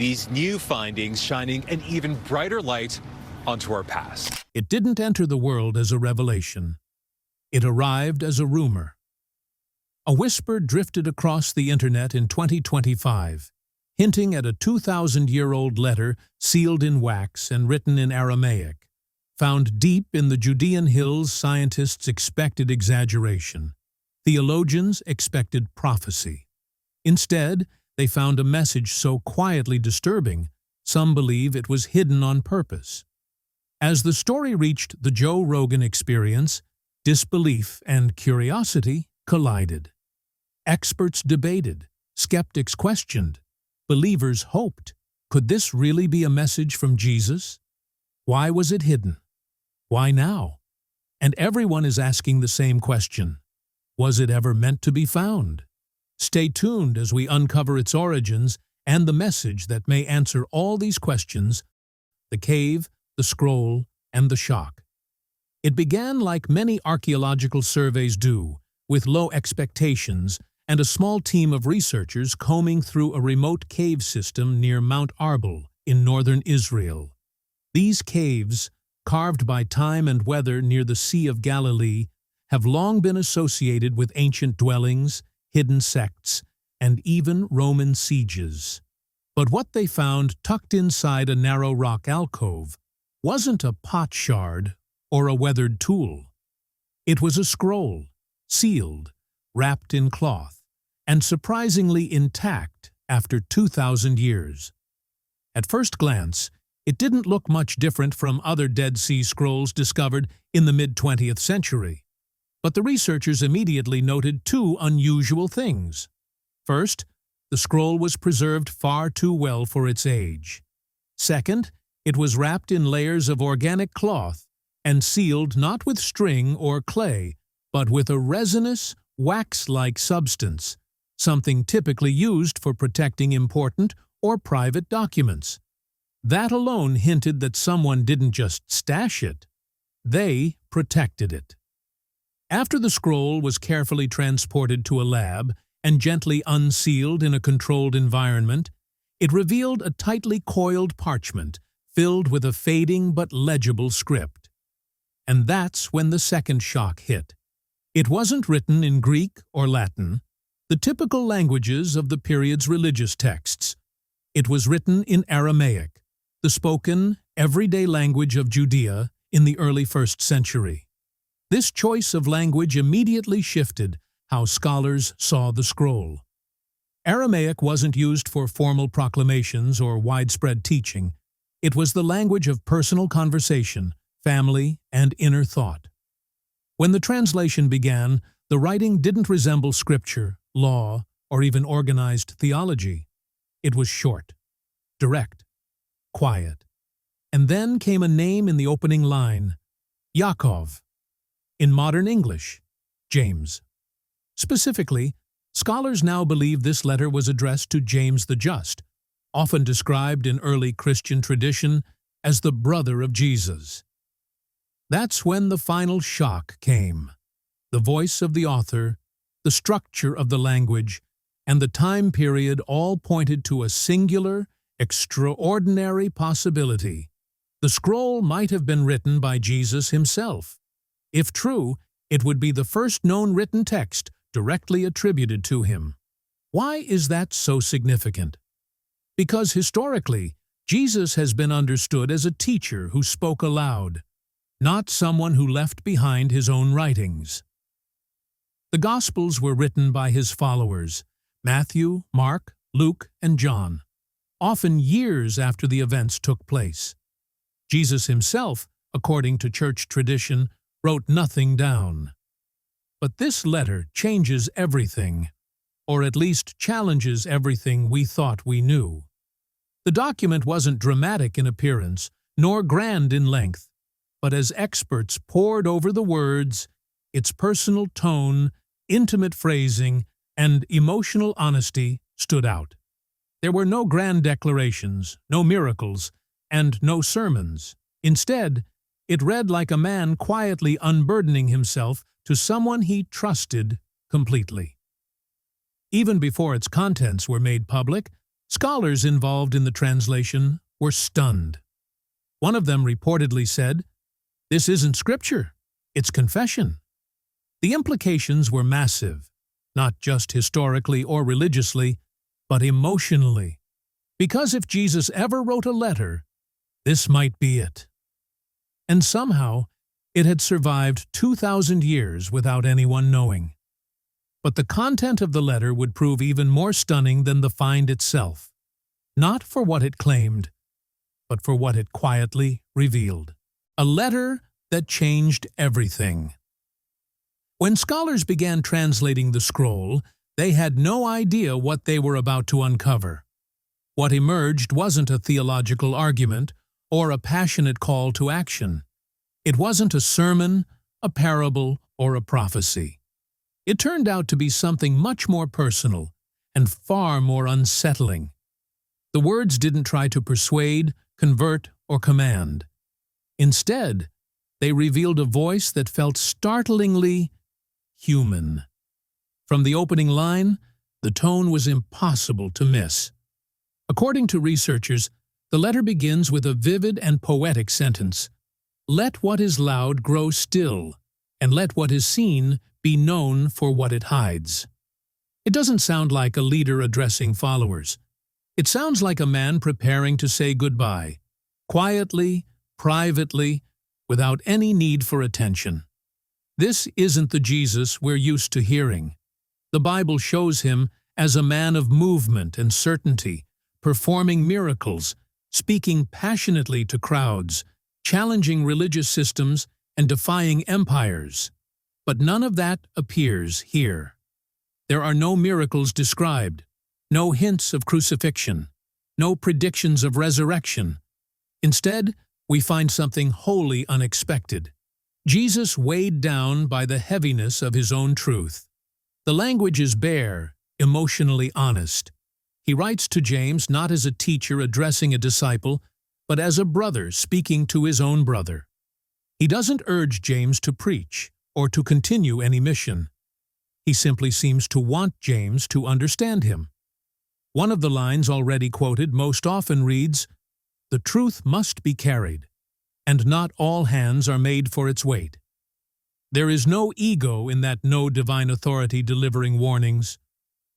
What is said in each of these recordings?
these new findings shining an even brighter light onto our past. It didn't enter the world as a revelation. It arrived as a rumor. A whisper drifted across the internet in 2025, hinting at a 2,000-year-old letter sealed in wax and written in Aramaic. Found deep in the Judean hills, scientists expected exaggeration. Theologians expected prophecy. Instead, they found a message so quietly disturbing, some believe it was hidden on purpose. As the story reached the Joe Rogan Experience, disbelief and curiosity collided. Experts debated, skeptics questioned, believers hoped. Could this really be a message from Jesus? Why was it hidden? Why now? And everyone is asking the same question. Was it ever meant to be found? Stay tuned as we uncover its origins and the message that may answer all these questions: the cave, the scroll, and the shock. It began like many archaeological surveys do, with low expectations and a small team of researchers combing through a remote cave system near Mount Arbel in northern Israel. These caves, carved by time and weather near the Sea of Galilee, have long been associated with ancient dwellings, hidden sects, and even Roman sieges. But what they found tucked inside a narrow rock alcove wasn't a pot shard or a weathered tool. It was a scroll, sealed, wrapped in cloth, and surprisingly intact after 2,000 years. At first glance, it didn't look much different from other Dead Sea Scrolls discovered in the mid-20th century. But the researchers immediately noted two unusual things. First, the scroll was preserved far too well for its age. Second, it was wrapped in layers of organic cloth and sealed not with string or clay, but with a resinous, wax-like substance, something typically used for protecting important or private documents. That alone hinted that someone didn't just stash it. They protected it. After the scroll was carefully transported to a lab and gently unsealed in a controlled environment, it revealed a tightly coiled parchment filled with a fading but legible script. And that's when the second shock hit. It wasn't written in Greek or Latin, the typical languages of the period's religious texts. It was written in Aramaic, the spoken, everyday language of Judea in the early 1st century. This choice of language immediately shifted how scholars saw the scroll. Aramaic wasn't used for formal proclamations or widespread teaching. It was the language of personal conversation, family, and inner thought. When the translation began, the writing didn't resemble scripture, law, or even organized theology. It was short, direct, quiet. And then came a name in the opening line: Yaakov. In modern English, James. Specifically, scholars now believe this letter was addressed to James the Just, often described in early Christian tradition as the brother of Jesus. That's when the final shock came. The voice of the author, the structure of the language, and the time period all pointed to a singular, extraordinary possibility. The scroll might have been written by Jesus himself. If true, it would be the first known written text directly attributed to him. Why is that so significant? Because historically, Jesus has been understood as a teacher who spoke aloud, not someone who left behind his own writings. The Gospels were written by his followers, Matthew, Mark, Luke, and John, often years after the events took place. Jesus himself, according to church tradition, wrote nothing down. But this letter changes everything, or at least challenges everything we thought we knew. The document wasn't dramatic in appearance, nor grand in length, but as experts pored over the words, its personal tone, intimate phrasing, and emotional honesty stood out. There were no grand declarations, no miracles, and no sermons. Instead, it read like a man quietly unburdening himself to someone he trusted completely. Even before its contents were made public, Scholars involved in the translation were stunned. One of them reportedly said, "This isn't scripture, it's confession." The implications were massive, not just historically or religiously, but emotionally. Because if Jesus ever wrote a letter, this might be it. And somehow, it had survived 2,000 years without anyone knowing. But the content of the letter would prove even more stunning than the find itself, not for what it claimed, but for what it quietly revealed. A letter that changed everything. When scholars began translating the scroll, they had no idea what they were about to uncover. What emerged wasn't a theological argument or a passionate call to action. It wasn't a sermon, a parable, or a prophecy. It turned out to be something much more personal and far more unsettling. The words didn't try to persuade, convert, or command. Instead, they revealed a voice that felt startlingly human. From the opening line, the tone was impossible to miss. According to researchers, the letter begins with a vivid and poetic sentence. "Let what is loud grow still, and let what is seen be known for what it hides." It doesn't sound like a leader addressing followers. It sounds like a man preparing to say goodbye, quietly, privately, without any need for attention. This isn't the Jesus we're used to hearing. The Bible shows him as a man of movement and certainty, performing miracles, speaking passionately to crowds, challenging religious systems, and defying empires. But none of that appears here. There are no miracles described, no hints of crucifixion, no predictions of resurrection. Instead, we find something wholly unexpected. Jesus weighed down by the heaviness of his own truth. The language is bare, emotionally honest. He writes to James not as a teacher addressing a disciple, but as a brother speaking to his own brother. He doesn't urge James to preach or to continue any mission. He simply seems to want James to understand him. One of the lines already quoted most often reads, "The truth must be carried, and not all hands are made for its weight." There is no ego in that no divine authority delivering warnings,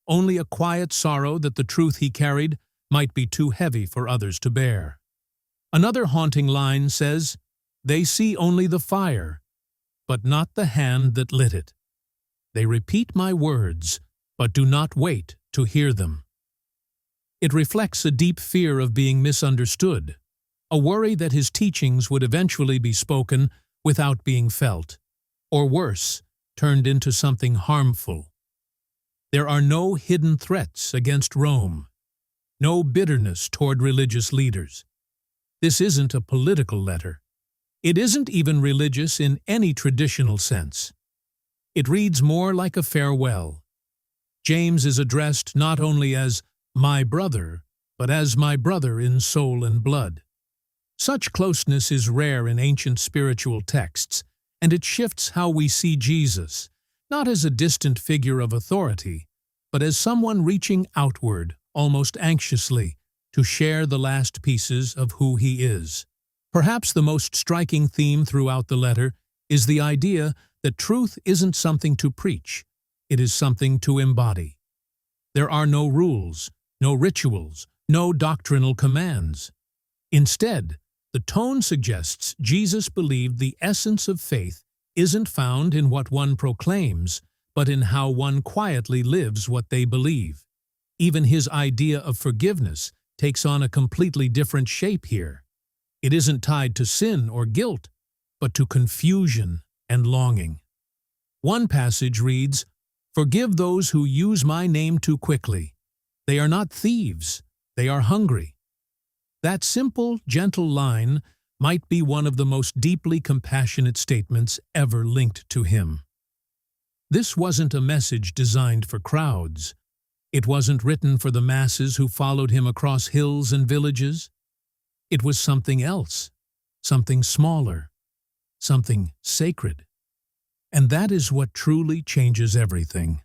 only a quiet sorrow that the truth he carried might be too heavy for others to bear. Another haunting line says, "They see only the fire, but not the hand that lit it. They repeat my words, but do not wait to hear them." It reflects a deep fear of being misunderstood, a worry that his teachings would eventually be spoken without being felt, or worse, turned into something harmful. There are no hidden threats against Rome, no bitterness toward religious leaders. This isn't a political letter. It isn't even religious in any traditional sense. It reads more like a farewell. James is addressed not only as my brother, but as my brother in soul and blood. Such closeness is rare in ancient spiritual texts, and it shifts how we see Jesus, not as a distant figure of authority, but as someone reaching outward, almost anxiously, to share the last pieces of who he is. Perhaps the most striking theme throughout the letter is the idea that truth isn't something to preach, it is something to embody. There are no rules, no rituals, no doctrinal commands. Instead, the tone suggests Jesus believed the essence of faith isn't found in what one proclaims, but in how one quietly lives what they believe. Even his idea of forgiveness takes on a completely different shape here. It isn't tied to sin or guilt, but to confusion and longing. One passage reads, "Forgive those who use my name too quickly. They are not thieves, they are hungry." That simple, gentle line might be one of the most deeply compassionate statements ever linked to him. This wasn't a message designed for crowds. It wasn't written for the masses who followed him across hills and villages. It was something else, something smaller, something sacred. And that is what truly changes everything.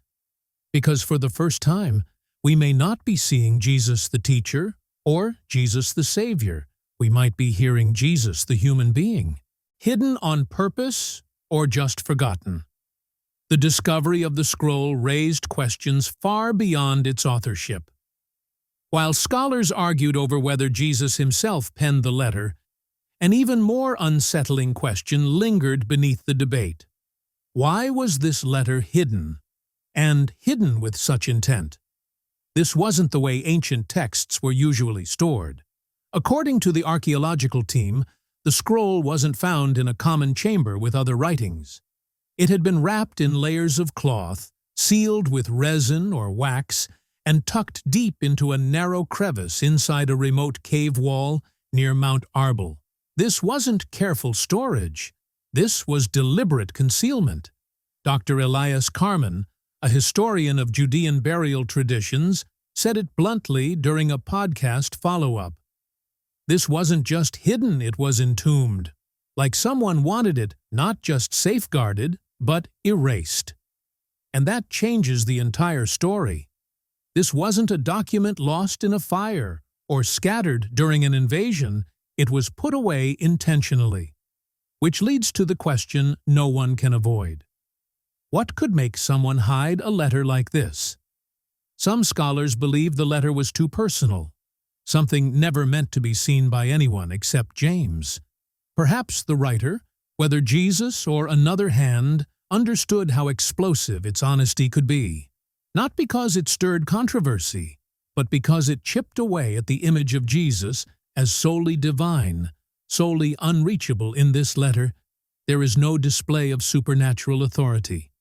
Because for the first time, We may not be seeing Jesus the teacher or Jesus the Savior. We might be hearing Jesus the human being, hidden on purpose or just forgotten. The discovery of the scroll raised questions far beyond its authorship. While scholars argued over whether Jesus himself penned the letter, an even more unsettling question lingered beneath the debate. Why was this letter hidden, and hidden with such intent? This wasn't the way ancient texts were usually stored. According to the archaeological team, the scroll wasn't found in a common chamber with other writings. It had been wrapped in layers of cloth, sealed with resin or wax, and tucked deep into a narrow crevice inside a remote cave wall near Mount Arbel. This wasn't careful storage. This was deliberate concealment. Dr. Elias Carman, a historian of Judean burial traditions, said it bluntly during a podcast follow-up. This wasn't just hidden, it was entombed. Like someone wanted it not just safeguarded, but erased. And that changes the entire story. This wasn't a document lost in a fire or scattered during an invasion. It was put away intentionally. Which leads to the question no one can avoid. What could make someone hide a letter like this? Some scholars believe the letter was too personal, something never meant to be seen by anyone except James. Perhaps the writer, whether Jesus or another hand, understood how explosive its honesty could be. Not because it stirred controversy, but because it chipped away at the image of Jesus as solely divine, solely unreachable. In this letter, there is no display of supernatural authority,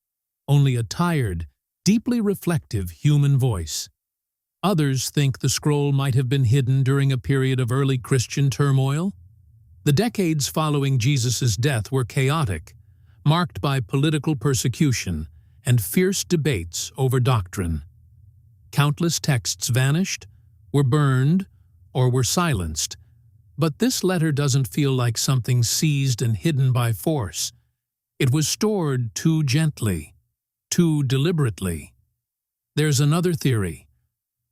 only a tired, deeply reflective human voice. Others think the scroll might have been hidden during a period of early Christian turmoil. The decades following Jesus' death were chaotic, marked by political persecution and fierce debates over doctrine. Countless texts vanished, were burned, or were silenced. But this letter doesn't feel like something seized and hidden by force. It was stored too gently, too deliberately. There's another theory,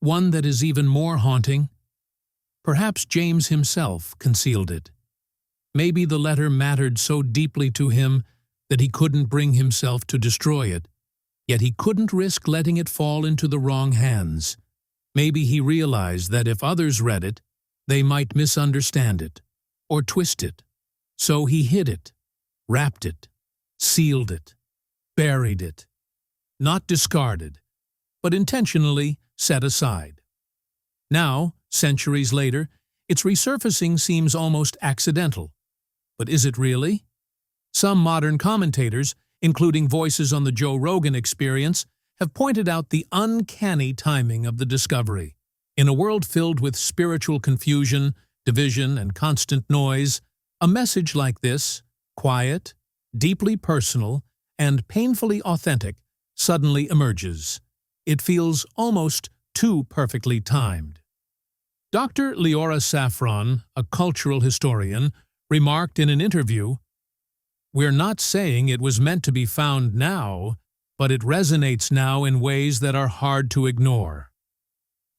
one that is even more haunting. Perhaps James himself concealed it. Maybe the letter mattered so deeply to him that he couldn't bring himself to destroy it, yet he couldn't risk letting it fall into the wrong hands. Maybe he realized that if others read it, they might misunderstand it or twist it. So he hid it, wrapped it, sealed it, buried it. Not discarded, but intentionally set aside. Now, centuries later, its resurfacing seems almost accidental. But is it really? Some modern commentators, including voices on the Joe Rogan Experience, have pointed out the uncanny timing of the discovery. In a world filled with spiritual confusion, division, and constant noise, a message like this, quiet, deeply personal, and painfully authentic, suddenly emerges. It feels almost too perfectly timed. Dr. Leora Safran, a cultural historian, remarked in an interview, "We're not saying it was meant to be found now, but it resonates now in ways that are hard to ignore."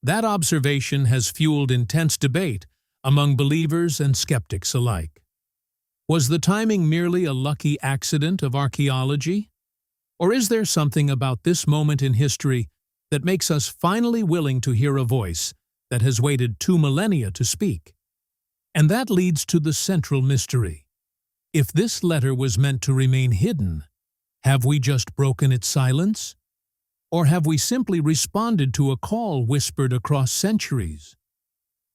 That observation has fueled intense debate among believers and skeptics alike. Was the timing merely a lucky accident of archaeology? Or is there something about this moment in history that makes us finally willing to hear a voice that has waited 2 millennia to speak? And that leads to the central mystery. If this letter was meant to remain hidden, have we just broken its silence? Or have we simply responded to a call whispered across centuries?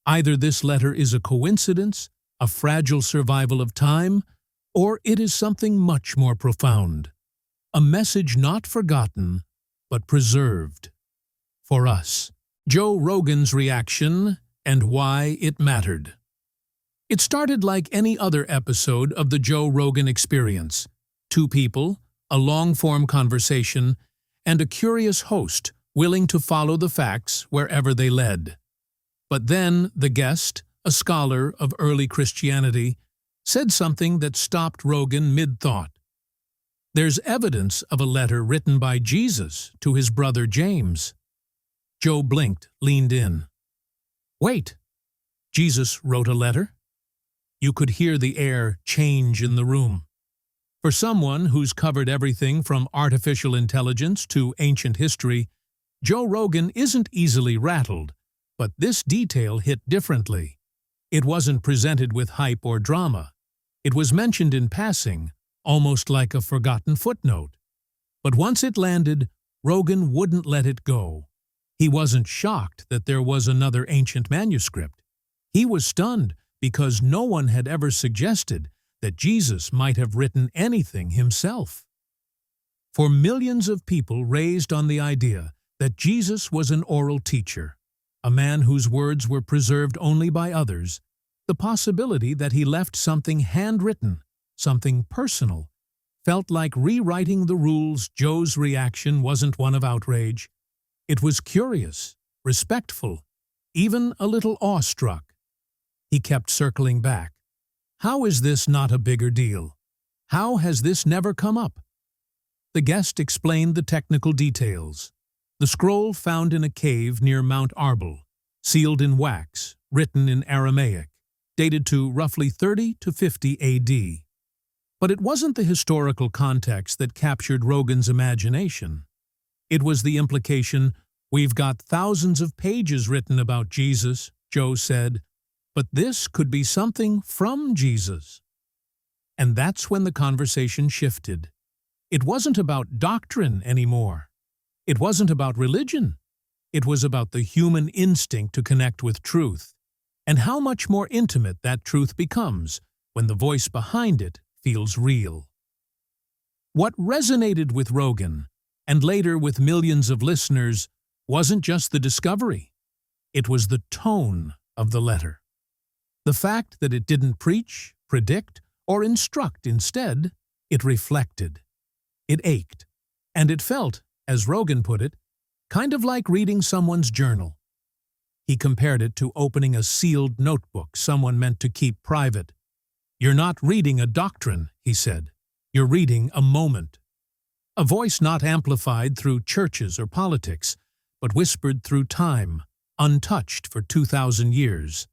Either this letter is a coincidence, a fragile survival of time, or it is something much more profound. A message not forgotten, but preserved. For us, Joe Rogan's reaction and why it mattered. It started like any other episode of the Joe Rogan Experience. 2 people, a long-form conversation, and a curious host willing to follow the facts wherever they led. But then the guest, a scholar of early Christianity, said something that stopped Rogan mid-thought. There's evidence of a letter written by Jesus to his brother James. Joe blinked, leaned in. Wait! Jesus wrote a letter? You could hear the air change in the room. For someone who's covered everything from artificial intelligence to ancient history, Joe Rogan isn't easily rattled, but this detail hit differently. It wasn't presented with hype or drama. It was mentioned in passing, almost like a forgotten footnote. But once it landed, Rogan wouldn't let it go. He wasn't shocked that there was another ancient manuscript. He was stunned because no one had ever suggested that Jesus might have written anything himself. For millions of people raised on the idea that Jesus was an oral teacher, a man whose words were preserved only by others, the possibility that he left something handwritten, something personal, felt like rewriting the rules. Joe's reaction wasn't one of outrage. It was curious, respectful, even a little awestruck. He kept circling back. How is this not a bigger deal? How has this never come up? The guest explained the technical details. The scroll found in a cave near Mount Arbel, sealed in wax, written in Aramaic, dated to roughly 30 to 50 AD. But it wasn't the historical context that captured Rogan's imagination. It was the implication, "We've got thousands of pages written about Jesus," Joe said, "but this could be something from Jesus." And that's when the conversation shifted. It wasn't about doctrine anymore. It wasn't about religion. It was about the human instinct to connect with truth, and how much more intimate that truth becomes when the voice behind it feels real. What resonated with Rogan, and later with millions of listeners, wasn't just the discovery. It was the tone of the letter. The fact that it didn't preach, predict, or instruct. Instead, it reflected. It ached. And it felt, as Rogan put it, kind of like reading someone's journal. He compared it to opening a sealed notebook someone meant to keep private. "You're not reading a doctrine," he said. "You're reading a moment." A voice not amplified through churches or politics, but whispered through time, untouched for 2,000 years.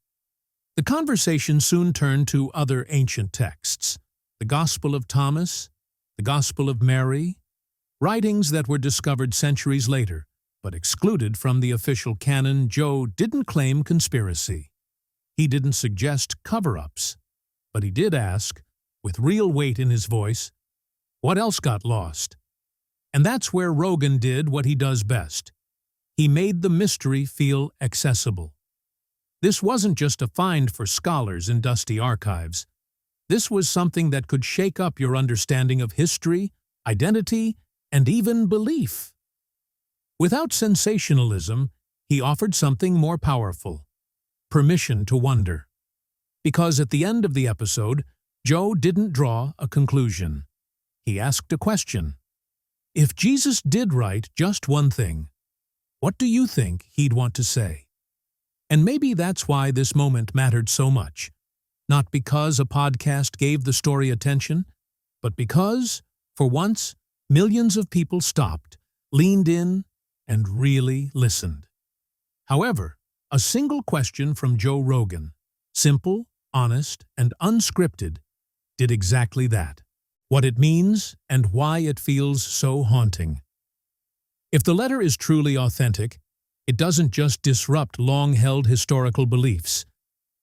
The conversation soon turned to other ancient texts, the Gospel of Thomas, the Gospel of Mary, writings that were discovered centuries later, but excluded from the official canon. Joe didn't claim conspiracy. He didn't suggest cover-ups, but he did ask, with real weight in his voice, what else got lost? And that's where Rogan did what he does best. He made the mystery feel accessible. This wasn't just a find for scholars in dusty archives. This was something that could shake up your understanding of history, identity, and even belief. Without sensationalism, he offered something more powerful: permission to wonder. Because at the end of the episode, Joe didn't draw a conclusion. He asked a question. If Jesus did write just one thing, what do you think he'd want to say? And maybe that's why this moment mattered so much. Not because a podcast gave the story attention, but because, for once, millions of people stopped, leaned in, and really listened. However, a single question from Joe Rogan, simple, honest, and unscripted, did exactly that. What it means and why it feels so haunting. If the letter is truly authentic, it doesn't just disrupt long-held historical beliefs.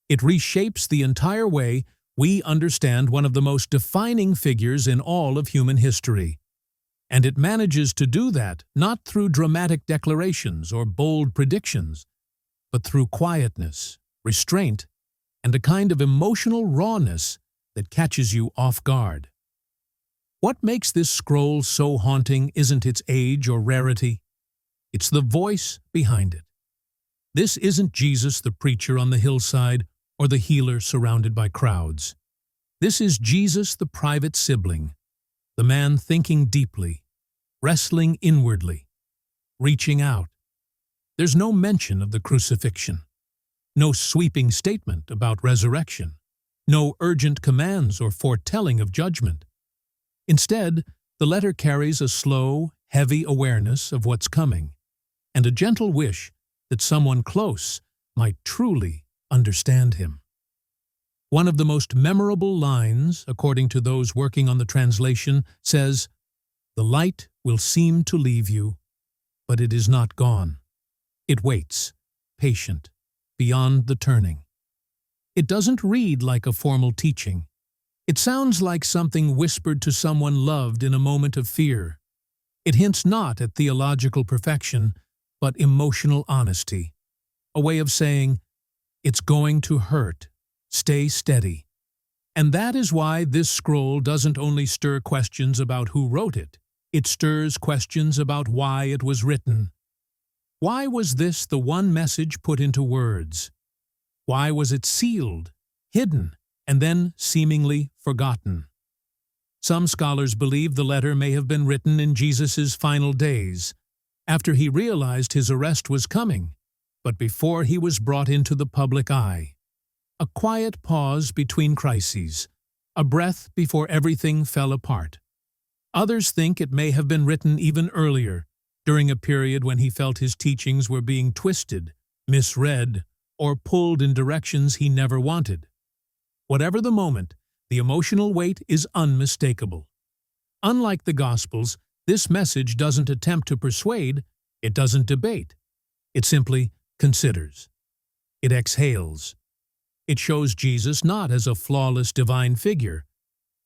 It reshapes the entire way we understand one of the most defining figures in all of human history. And it manages to do that not through dramatic declarations or bold predictions, but through quietness, restraint, and a kind of emotional rawness that catches you off guard. What makes this scroll so haunting isn't its age or rarity. It's the voice behind it. This isn't Jesus the preacher on the hillside or the healer surrounded by crowds. This is Jesus the private sibling, the man thinking deeply, wrestling inwardly, reaching out. There's no mention of the crucifixion, no sweeping statement about resurrection, no urgent commands or foretelling of judgment. Instead, the letter carries a slow, heavy awareness of what's coming, and a gentle wish that someone close might truly understand him. One of the most memorable lines, according to those working on the translation, says, "The light will seem to leave you, but it is not gone. It waits, patient, beyond the turning." It doesn't read like a formal teaching. It sounds like something whispered to someone loved in a moment of fear. It hints not at theological perfection, but emotional honesty, a way of saying, "It's going to hurt. Stay steady." And that is why this scroll doesn't only stir questions about who wrote it, it stirs questions about why it was written. Why was this the one message put into words? Why was it sealed, hidden, and then seemingly forgotten? Some scholars believe the letter may have been written in Jesus' final days, after he realized his arrest was coming, but before he was brought into the public eye. A quiet pause between crises, a breath before everything fell apart. Others think it may have been written even earlier, during a period when he felt his teachings were being twisted, misread, or pulled in directions he never wanted. Whatever the moment, the emotional weight is unmistakable. Unlike the Gospels, this message doesn't attempt to persuade, it doesn't debate. It simply considers. It exhales. It shows Jesus not as a flawless divine figure,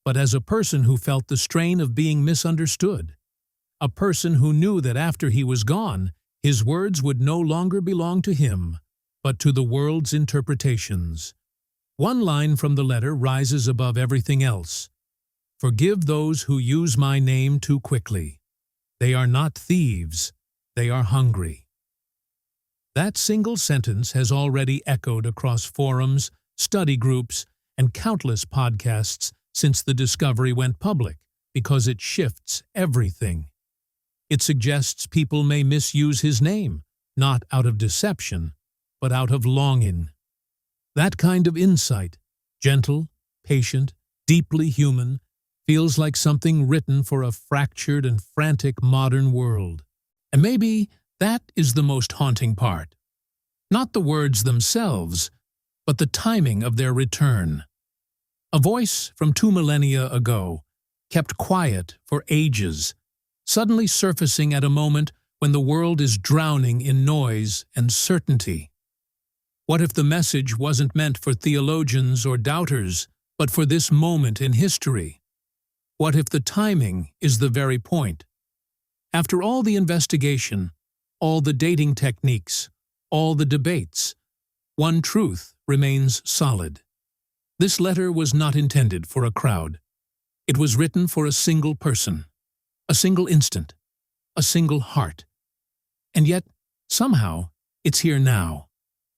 but as a person who felt the strain of being misunderstood. A person who knew that after he was gone, his words would no longer belong to him, but to the world's interpretations. One line from the letter rises above everything else. "Forgive those who use my name too quickly. They are not thieves, they are hungry." That single sentence has already echoed across forums, study groups, and countless podcasts since the discovery went public, because it shifts everything. It suggests people may misuse his name, not out of deception, but out of longing. That kind of insight, gentle, patient, deeply human, feels like something written for a fractured and frantic modern world. And maybe that is the most haunting part. Not the words themselves, but the timing of their return. A voice from 2 millennia ago, kept quiet for ages, suddenly surfacing at a moment when the world is drowning in noise and certainty. What if the message wasn't meant for theologians or doubters, but for this moment in history? What if the timing is the very point? After all the investigation, all the dating techniques, all the debates, one truth remains solid. This letter was not intended for a crowd. It was written for a single person, a single instant, a single heart. And yet, somehow, it's here now,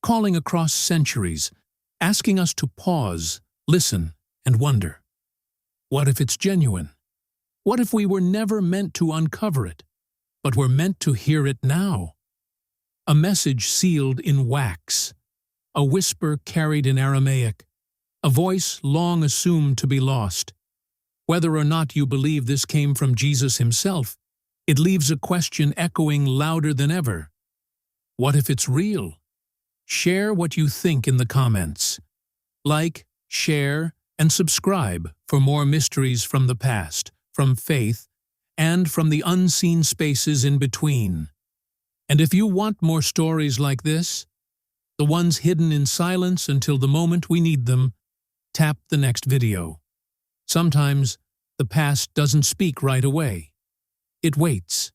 calling across centuries, asking us to pause, listen, and wonder. What if it's genuine? What if we were never meant to uncover it, but were meant to hear it now? A message sealed in wax, a whisper carried in Aramaic, a voice long assumed to be lost. Whether or not you believe this came from Jesus himself, it leaves a question echoing louder than ever. What if it's real? Share what you think in the comments. Like, share, and subscribe for more mysteries from the past, from faith, and from the unseen spaces in between. And if you want more stories like this, the ones hidden in silence until the moment we need them, tap the next video. Sometimes, the past doesn't speak right away. It waits.